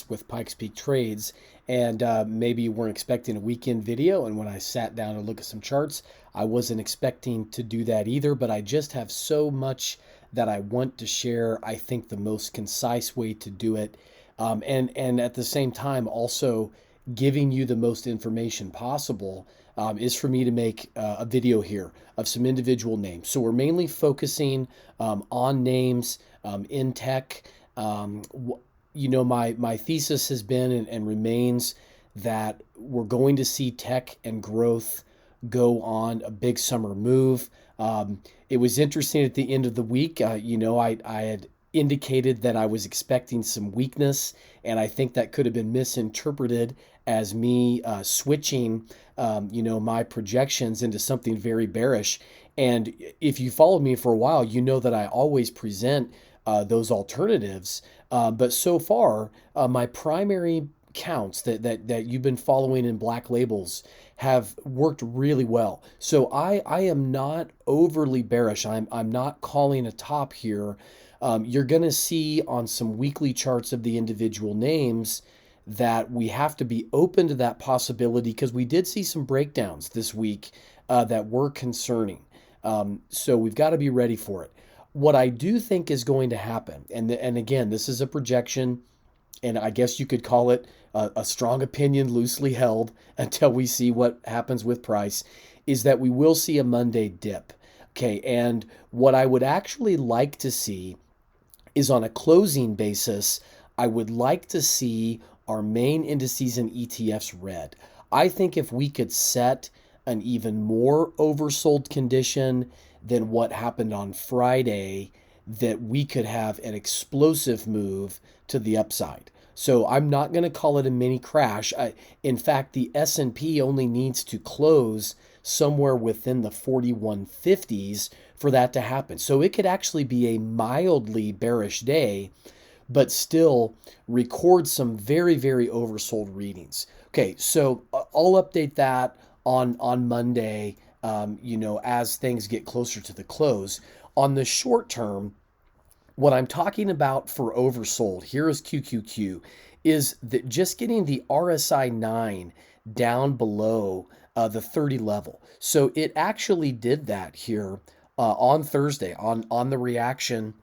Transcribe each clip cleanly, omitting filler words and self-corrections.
with Pikes Peak Trades, and maybe you weren't expecting a weekend video. And when I sat down and looked at some charts, I wasn't expecting to do that either. But I just have so much that I want to share. I think the most concise way to do it, and at the same time also giving you the most information possible, is for me to make a video here of some individual names. So we're mainly focusing on names in tech. Um, my thesis has been and remains that we're going to see tech and growth go on a big summer move. It was interesting at the end of the week. I had indicated that I was expecting some weakness, and I think that could have been misinterpreted as me switching, my projections into something very bearish. And if you followed me for a while, you know that I always present those alternatives. But so far, my primary counts that you've been following in black labels have worked really well. So I am not overly bearish. I'm not calling a top here. You're going to see on some weekly charts of the individual names that we have to be open to that possibility because we did see some breakdowns this week that were concerning. So we've got to be ready for it. What I do think is going to happen, and again, this is a projection, and I guess you could call it a strong opinion loosely held until we see what happens with price, is that we will see a Monday dip. Okay, and what I would actually like to see is on a closing basis, I would like to see our main indices and ETFs red. I think if we could set an even more oversold condition than what happened on Friday, that we could have an explosive move to the upside. So I'm not going to call it a mini crash. In fact, the S&P only needs to close somewhere within the 4150s for that to happen. So it could actually be a mildly bearish day, but still record some very, very oversold readings. Okay, so I'll update that on Monday, as things get closer to the close. On the short term, what I'm talking about for oversold, here is QQQ, is that just getting the RSI 9 down below the 30 level. So it actually did that here on Thursday on the reaction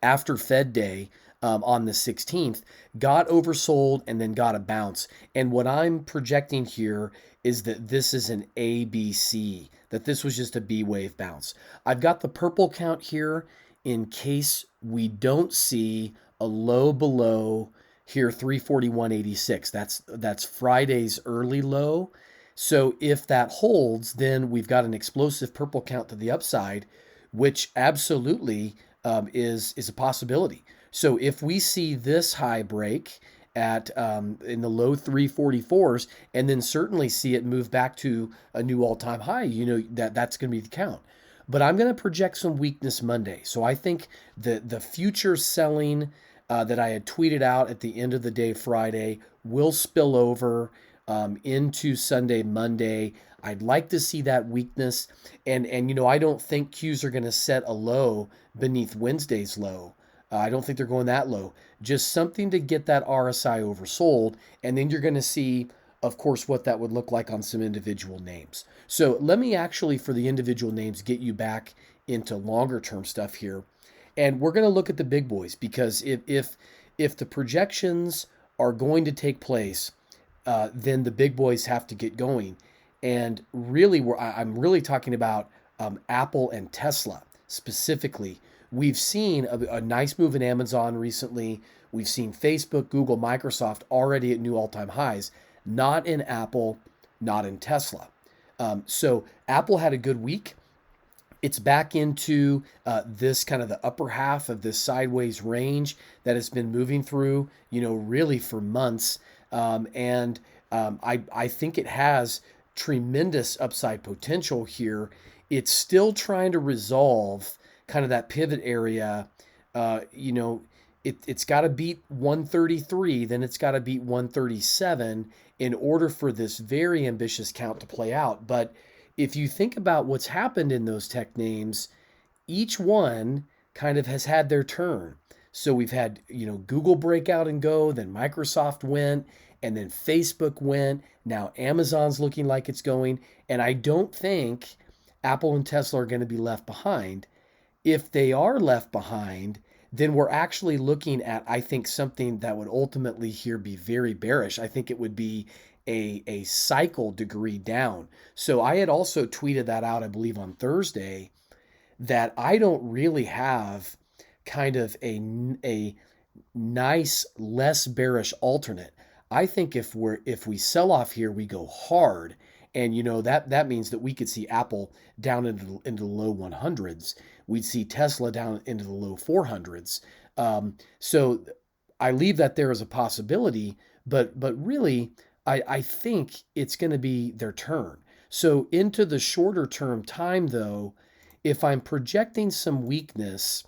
after Fed Day on the 16th, got oversold and then got a bounce. And what I'm projecting here is that this is an ABC, that this was just a B wave bounce. I've got the purple count here in case we don't see a low below here 341.86. That's Friday's early low. So if that holds, then we've got an explosive purple count to the upside, which absolutely is a possibility. So if we see this high break at in the low 344s, and then certainly see it move back to a new all-time high, that's going to be the count. But I'm going to project some weakness Monday. So I think the future selling that I had tweeted out at the end of the day Friday will spill over into Sunday, Monday. I'd like to see that weakness. And I don't think Qs are going to set a low beneath Wednesday's low. I don't think they're going that low. Just something to get that RSI oversold. And then you're going to see, of course, what that would look like on some individual names. So let me actually, for the individual names, get you back into longer term stuff here. And we're going to look at the big boys, because if the projections are going to take place, then the big boys have to get going. And really, I'm really talking about Apple and Tesla specifically. We've seen a nice move in Amazon recently. We've seen Facebook, Google, Microsoft already at new all-time highs. Not in Apple, not in Tesla. So Apple had a good week. It's back into this kind of the upper half of this sideways range that it's been moving through, really for months. I think it has tremendous upside potential here. It's still trying to resolve kind of that pivot area. It's got to beat 133, then it's got to beat 137 in order for this very ambitious count to play out. But if you think about what's happened in those tech names, each one kind of has had their turn. So we've had, Google break out and go, then Microsoft went, and then Facebook went. Now Amazon's looking like it's going. And I don't think Apple and Tesla are going to be left behind. If they are left behind, then we're actually looking at, I think, something that would ultimately here be very bearish. I think it would be a cycle degree down. So I had also tweeted that out, I believe, on Thursday, that I don't really have kind of a nice, less bearish alternate. I think if we sell off here, we go hard, and that means that we could see Apple down into the low 100s. We'd see Tesla down into the low 400s. So I leave that there as a possibility, but really, I think it's going to be their turn. So into the shorter term time, though, if I'm projecting some weakness,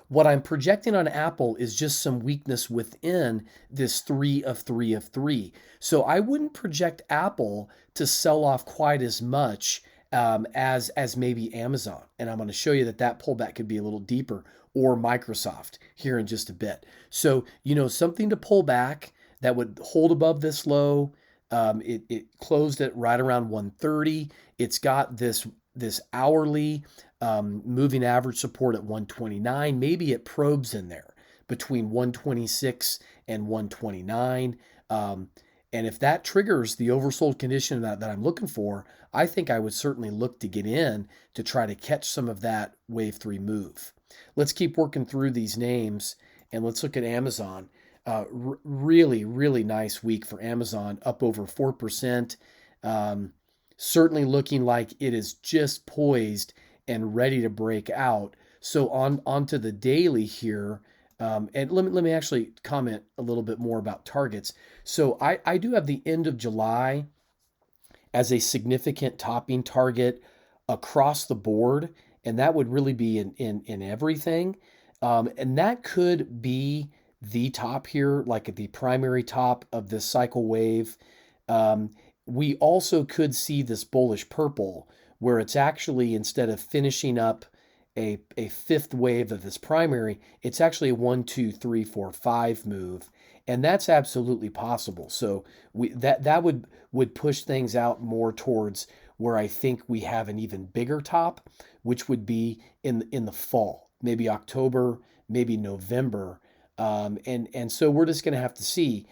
what I'm projecting on Apple is just some weakness within this 3 of 3 of 3. So I wouldn't project Apple to sell off quite as much as maybe Amazon. And I'm going to show you that pullback could be a little deeper, or Microsoft here in just a bit. So, something to pull back that would hold above this low. It closed at right around 130. It's got this hourly moving average support at 129. Maybe it probes in there between 126 and 129. And if that triggers the oversold condition that I'm looking for, I think I would certainly look to get in to try to catch some of that wave 3 move. Let's keep working through these names, and let's look at Amazon. Really, really nice week for Amazon, up over 4%. Certainly looking like it is just poised and ready to break out. So onto the daily here, and let me actually comment a little bit more about targets. So I do have the end of July as a significant topping target across the board, and that would really be in everything. And that could be the top here, like at the primary top of this cycle wave. We also could see this bullish purple, where it's actually, instead of finishing up a fifth wave of this primary, it's actually a 1, 2, 3, 4, 5 move. And that's absolutely possible. So that would push things out more towards where I think we have an even bigger top, which would be in the fall, maybe October, maybe November. And so we're just going to have to see.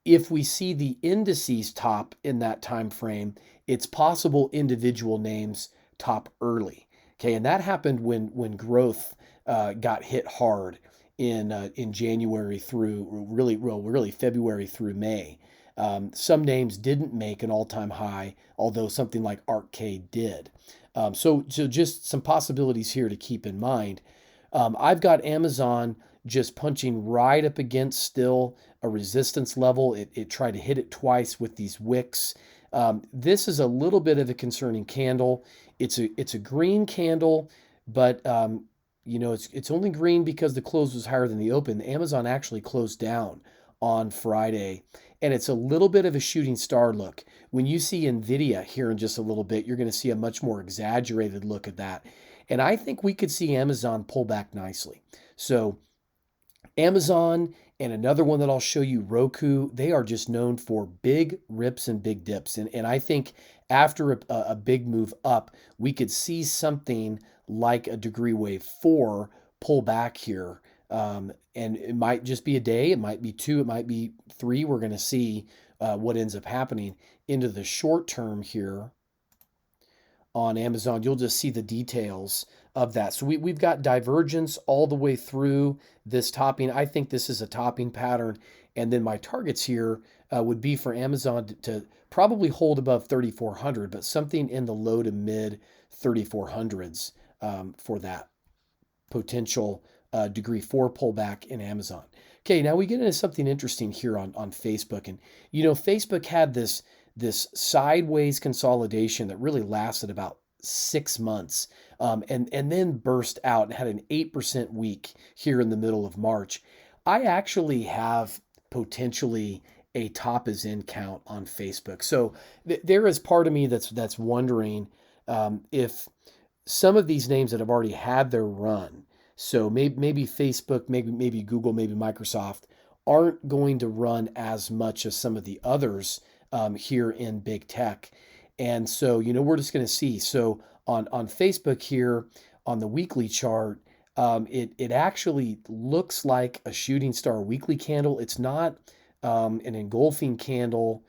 If we see the indices top in that time frame, it's possible individual names top early. Okay, and that happened when growth got hit hard in January through really February through May. Some names didn't make an all-time high, although something like Arcade did. So just some possibilities here to keep in mind. I've got Amazon just punching right up against still a resistance level. It tried to hit it twice with these wicks. This is a little bit of a concerning candle. It's a green candle, but it's only green because the close was higher than the open. Amazon actually closed down on Friday, and it's a little bit of a shooting star look. When you see NVIDIA here in just a little bit, you're going to see a much more exaggerated look at that. And I think we could see Amazon pull back nicely. So Amazon and another one that I'll show you, Roku, they are just known for big rips and big dips. And I think after a big move up, we could see something like a degree wave 4 pull back here. And it might just be a day, it might be 2, it might be 3. We're going to see what ends up happening into the short term here on Amazon. You'll just see the details of that. So we've got divergence all the way through this topping. I think this is a topping pattern. And then my targets here would be for Amazon to probably hold above 3,400, but something in the low to mid 3,400s for that potential degree 4 pullback in Amazon. Okay, now we get into something interesting here on Facebook. And, Facebook had this sideways consolidation that really lasted about 6 months, and then burst out and had an 8% week here in the middle of March. I actually have potentially a top is in count on Facebook. So there is part of me that's wondering if some of these names that have already had their run, So maybe Facebook, maybe Google, maybe Microsoft aren't going to run as much as some of the others here in big tech. And so, we're just going to see. So on Facebook here on the weekly chart, it actually looks like a shooting star weekly candle. It's not an engulfing candle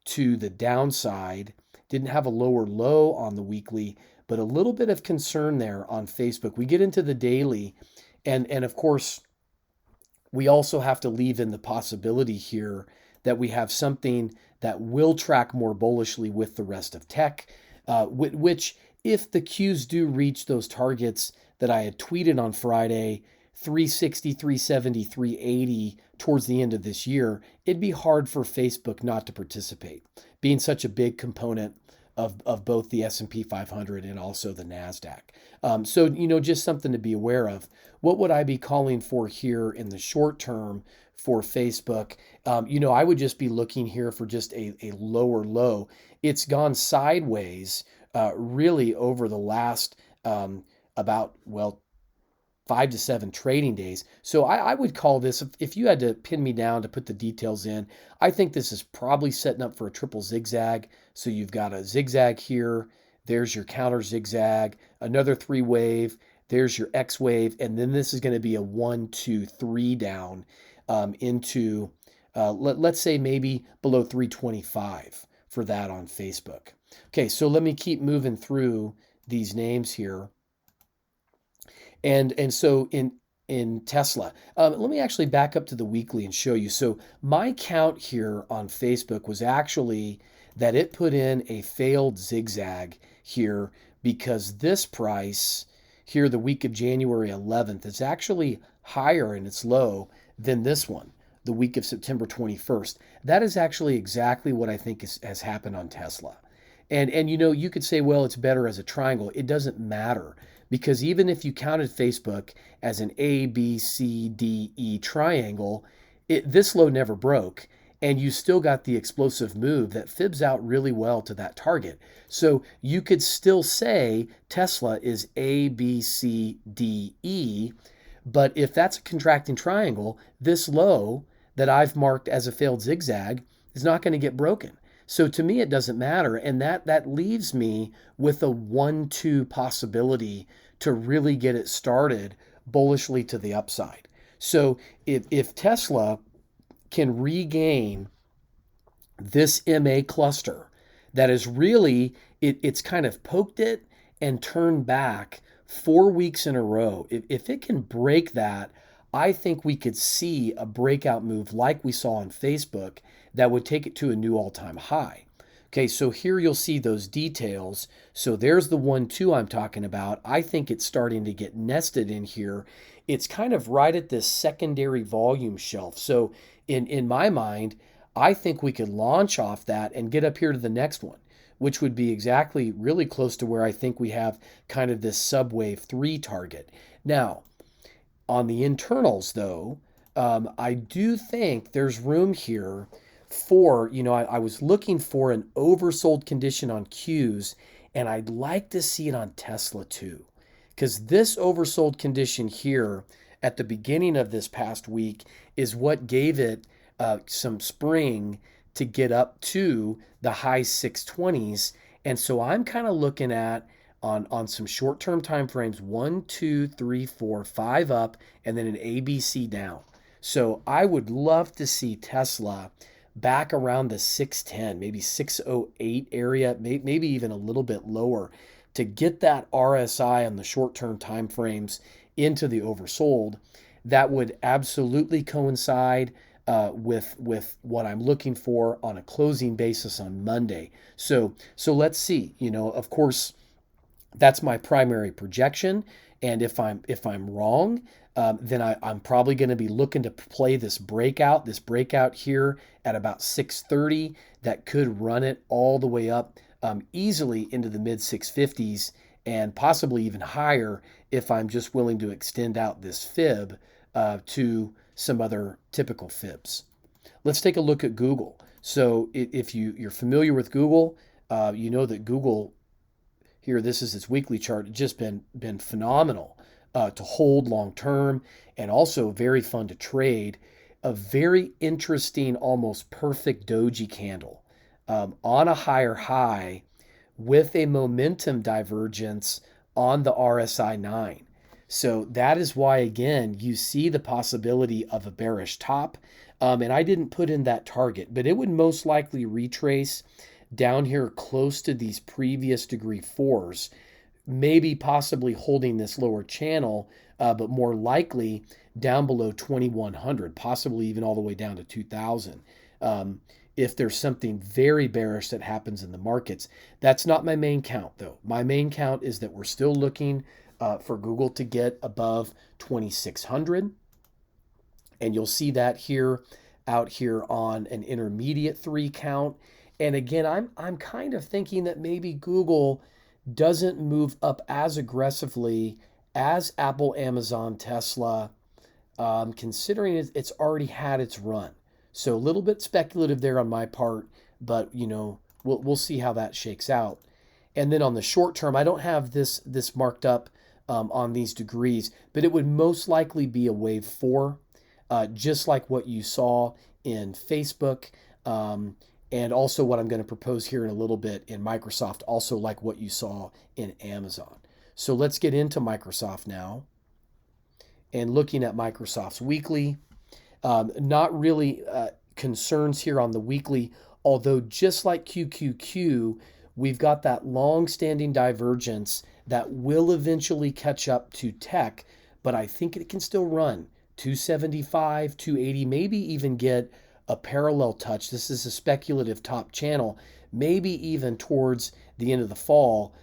to the downside. Didn't have a lower low on the weekly, but a little bit of concern there on Facebook. We get into the daily, and of course, we also have to leave in the possibility here that we have something that will track more bullishly with the rest of tech, which, if the Qs do reach those targets that I had tweeted on Friday, 360, 370, 380 towards the end of this year, it'd be hard for Facebook not to participate, being such a big component of both the S&P 500 and also the NASDAQ. So, just something to be aware of. What would I be calling for here in the short term for Facebook? I would just be looking here for just a lower low. It's gone sideways really over the last about, well, 5 to 7 trading days. So I would call this, if you had to pin me down to put the details in, I think this is probably setting up for a triple zigzag. So you've got a zigzag here, there's your counter zigzag, another 3 wave, there's your X wave, and then this is going to be a 1, 2, 3 down into, let's say maybe below 325 for that on Facebook. Okay, so let me keep moving through these names here. And so in Tesla, let me actually back up to the weekly and show you. So my count here on Facebook was actually that it put in a failed zigzag here, because this price here the week of January 11th is actually higher in its low than this one, the week of September 21st. That is actually exactly what I think has happened on Tesla. And you could say, well, it's better as a triangle. It doesn't matter, because even if you counted Facebook as an A, B, C, D, E triangle, this low never broke, and you still got the explosive move that fibs out really well to that target. So you could still say Tesla is A, B, C, D, E, but if that's a contracting triangle, this low that I've marked as a failed zigzag is not going to get broken. So to me, it doesn't matter. And that leaves me with a 1-2 possibility to really get it started bullishly to the upside. So if Tesla can regain this MA cluster that is really, it's kind of poked it and turned back 4 weeks in a row. If it can break that, I think we could see a breakout move like we saw on Facebook that would take it to a new all-time high. Okay, so here you'll see those details. So there's the 1-2 I'm talking about. I think it's starting to get nested in here. It's kind of right at this secondary volume shelf. So in my mind, I think we could launch off that and get up here to the next one, which would be exactly really close to where I think we have kind of this subwave 3 target. Now, on the internals, though, I do think there's room here for, I was looking for an oversold condition on Qs, and I'd like to see it on Tesla too, because this oversold condition here at the beginning of this past week is what gave it some spring to get up to the high 620s. And so I'm kind of looking at on some short-term time frames, 1, 2, 3, 4, 5 up, and then an ABC down. So I would love to see Tesla back around the 610, maybe 608 area, maybe even a little bit lower, to get that RSI on the short-term time frames into the oversold. That would absolutely coincide with what I'm looking for on a closing basis on Monday. So let's see. Of course, that's my primary projection, and if I'm wrong, then I'm probably going to be looking to play this breakout here at about 630 that could run it all the way up easily into the mid 650s and possibly even higher if I'm just willing to extend out this fib to some other typical fibs. Let's take a look at Google. So if you're familiar with Google, you know that Google here, this is its weekly chart. It's just been phenomenal to hold long term, and also very fun to trade. A very interesting, almost perfect doji candle on a higher high with a momentum divergence on the RSI 9. So that is why, again, you see the possibility of a bearish top. And I didn't put in that target, but it would most likely retrace down here close to these previous degree fours, maybe possibly holding this lower channel, but more likely down below 2100, possibly even all the way down to 2000. If there's something very bearish that happens in the markets. That's not my main count, though. My main count is that we're still looking for Google to get above 2600. And you'll see that here out here on an intermediate 3 count. And again, I'm kind of thinking that maybe Google doesn't move up as aggressively as Apple, Amazon, Tesla, considering it's already had its run. So a little bit speculative there on my part, but we'll see how that shakes out. And then on the short term, I don't have this marked up on these degrees, but it would most likely be a wave 4, just like what you saw in Facebook, and also what I'm going to propose here in a little bit in Microsoft, also like what you saw in Amazon. So let's get into Microsoft now. And looking at Microsoft's weekly, not really concerns here on the weekly, although just like QQQ, we've got that long-standing divergence that will eventually catch up to tech, but I think it can still run 275, 280, maybe even get a parallel touch. This is a speculative top channel, maybe even towards the end of the fall,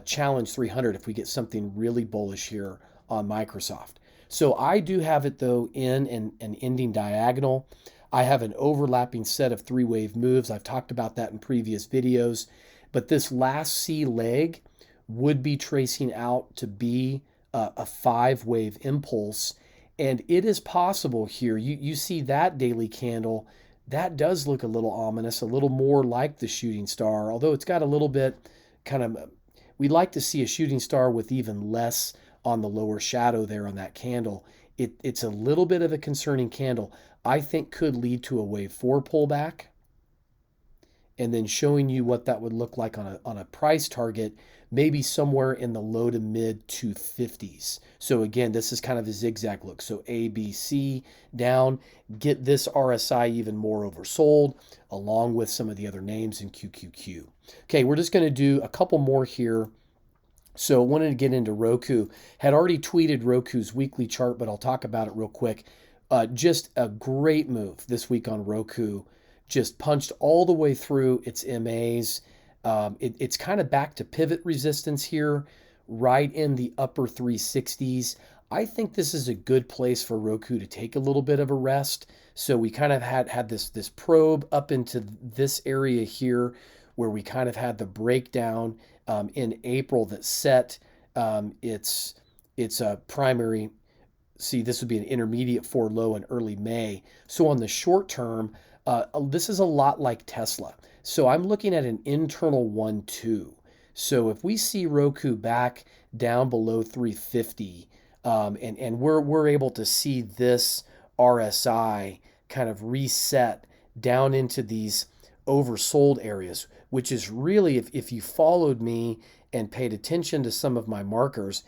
challenge 300 if we get something really bullish here on Microsoft. So I do have it, though, in an ending diagonal. I have an overlapping set of 3-wave moves. I've talked about that in previous videos. But this last C leg would be tracing out to be a 5-wave impulse. And it is possible here. You see that daily candle. That does look a little ominous, a little more like the shooting star, although it's got a little bit kind of, we'd like to see a shooting star with even less on the lower shadow there on that candle. It's a little bit of a concerning candle. I think could lead to a wave 4 pullback, and then showing you what that would look like on a price target, maybe somewhere in the low to mid 250s. So again, this is kind of a zigzag look. So A, B, C down, get this RSI even more oversold, along with some of the other names in QQQ. Okay, we're just going to do a couple more here. So wanted to get into Roku. Had already tweeted Roku's weekly chart, but I'll talk about it real quick. Just a great move this week on Roku. Just punched all the way through its MAs. It's kind of back to pivot resistance here, right in the upper 360s. I think this is a good place for Roku to take a little bit of a rest. So we kind of had this probe up into this area here, where we kind of had the breakdown in April that set its primary. See, this would be an intermediate 4 low in early May. So on the short term, this is a lot like Tesla. So I'm looking at an internal 1-2. So if we see Roku back down below 350, and we're able to see this RSI kind of reset down into these oversold areas, which is really, if you followed me and paid attention to some of my markers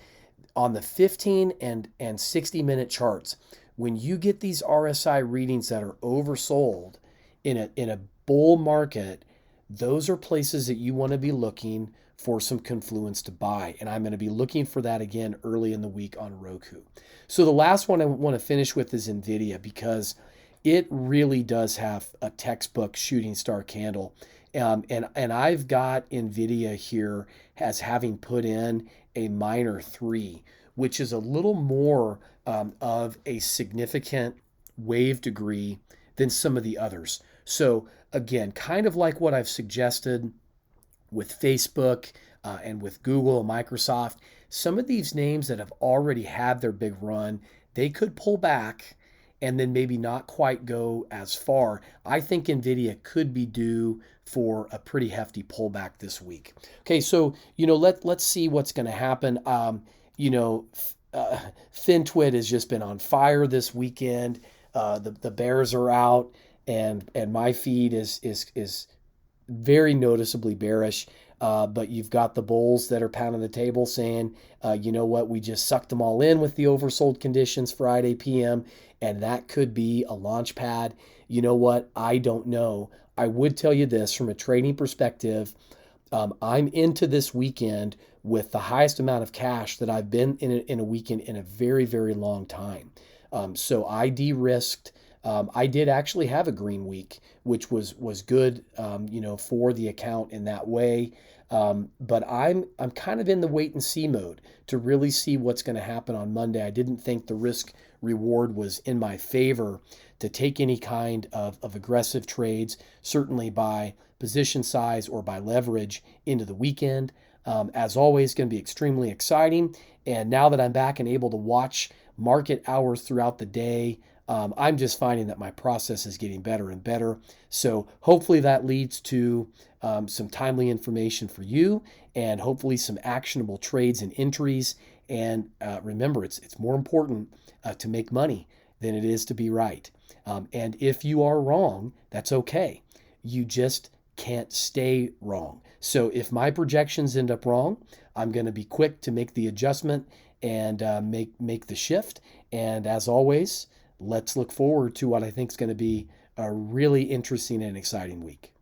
on the 15 and 60-minute charts, when you get these RSI readings that are oversold in a bull market, those are places that you want to be looking for some confluence to buy. And I'm going to be looking for that again early in the week on Roku. So the last one I want to finish with is NVIDIA, because it really does have a textbook shooting star candle. And I've got NVIDIA here as having put in a minor 3, which is a little more of a significant wave degree than some of the others. So again, kind of like what I've suggested with Facebook and with Google and Microsoft, some of these names that have already had their big run, they could pull back and then maybe not quite go as far. I think NVIDIA could be due for a pretty hefty pullback this week. Okay, so let's see what's going to happen. uh, FinTwit has just been on fire this weekend. The Bears are out, and my feed is very noticeably bearish. But you've got the bulls that are pounding the table saying, you know what, we just sucked them all in with the oversold conditions Friday PM, and that could be a launch pad. You know what? I don't know. I would tell you this from a trading perspective. I'm into this weekend with the highest amount of cash that I've been in a weekend in a very, very long time. So I de-risked. I did actually have a green week, which was good, for the account in that way. But I'm kind of in the wait and see mode to really see what's going to happen on Monday. I didn't think the risk reward was in my favor to take any kind of aggressive trades, certainly by position size or by leverage into the weekend. As always, going to be extremely exciting. And now that I'm back and able to watch market hours throughout the day, I'm just finding that my process is getting better and better. So hopefully that leads to some timely information for you, and hopefully some actionable trades and entries. And remember, it's more important to make money than it is to be right. And if you are wrong, that's okay. You just can't stay wrong. So if my projections end up wrong, I'm going to be quick to make the adjustment and make the shift. And as always, let's look forward to what I think is going to be a really interesting and exciting week.